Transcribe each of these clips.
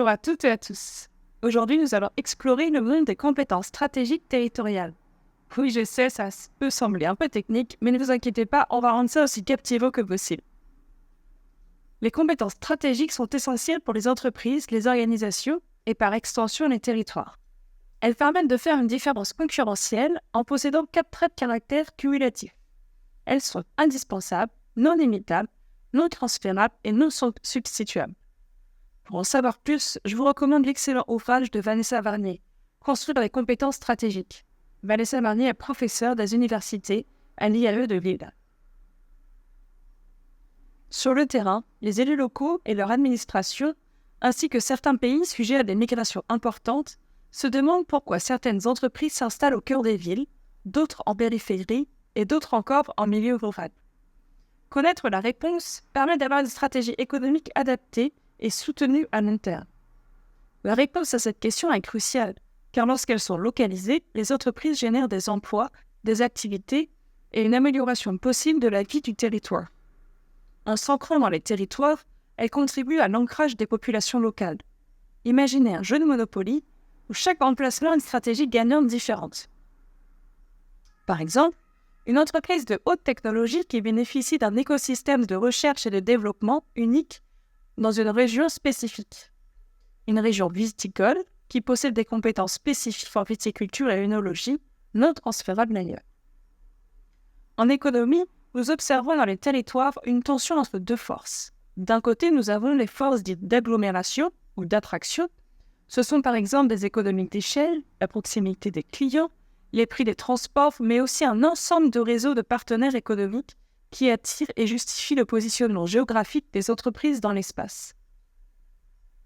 Bonjour à toutes et à tous. Aujourd'hui, nous allons explorer le monde des compétences stratégiques territoriales. Oui, je sais, ça peut sembler un peu technique, mais ne vous inquiétez pas, on va rendre ça aussi captivant que possible. Les compétences stratégiques sont essentielles pour les entreprises, les organisations et par extension les territoires. Elles permettent de faire une différence concurrentielle en possédant 4 traits de caractère cumulatifs. Elles sont indispensables, non imitables, non transférables et non substituables. Pour en savoir plus, je vous recommande l'excellent ouvrage de Vanessa Varnier, Construire les compétences stratégiques. Vanessa Varnier est professeure des universités à l'IAE de Lille. Sur le terrain, les élus locaux et leur administration, ainsi que certains pays sujets à des migrations importantes, se demandent pourquoi certaines entreprises s'installent au cœur des villes, d'autres en périphérie et d'autres encore en milieu rural. Connaître la réponse permet d'avoir une stratégie économique adaptée et soutenue à long terme. La réponse à cette question est cruciale, car lorsqu'elles sont localisées, les entreprises génèrent des emplois, des activités et une amélioration possible de la vie du territoire. En s'ancrant dans les territoires, elles contribuent à l'ancrage des populations locales. Imaginez un jeu de Monopoly où chaque emplacement a une stratégie gagnante différente. Par exemple, une entreprise de haute technologie qui bénéficie d'un écosystème de recherche et de développement unique dans une région spécifique. Une région viticole qui possède des compétences spécifiques en viticulture et œnologie non transférables ailleurs. En économie, nous observons dans les territoires une tension entre deux forces. D'un côté, nous avons les forces dites d'agglomération ou d'attraction. Ce sont par exemple des économies d'échelle, la proximité des clients, les prix des transports, mais aussi un ensemble de réseaux de partenaires économiques qui attirent et justifient le positionnement géographique des entreprises dans l'espace.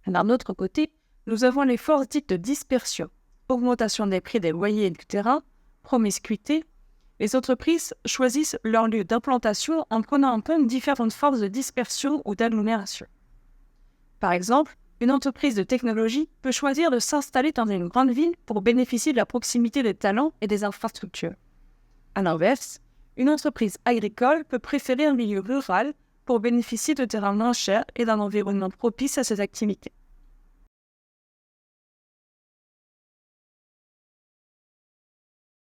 D'un autre côté, nous avons les forces dites de dispersion, augmentation des prix des loyers et du terrain, promiscuité. Les entreprises choisissent leur lieu d'implantation en prenant en compte différentes forces de dispersion ou d'agglomération. Par exemple, une entreprise de technologie peut choisir de s'installer dans une grande ville pour bénéficier de la proximité des talents et des infrastructures. À l'inverse, une entreprise agricole peut préférer un milieu rural pour bénéficier de terrains moins chers et d'un environnement propice à ses activités.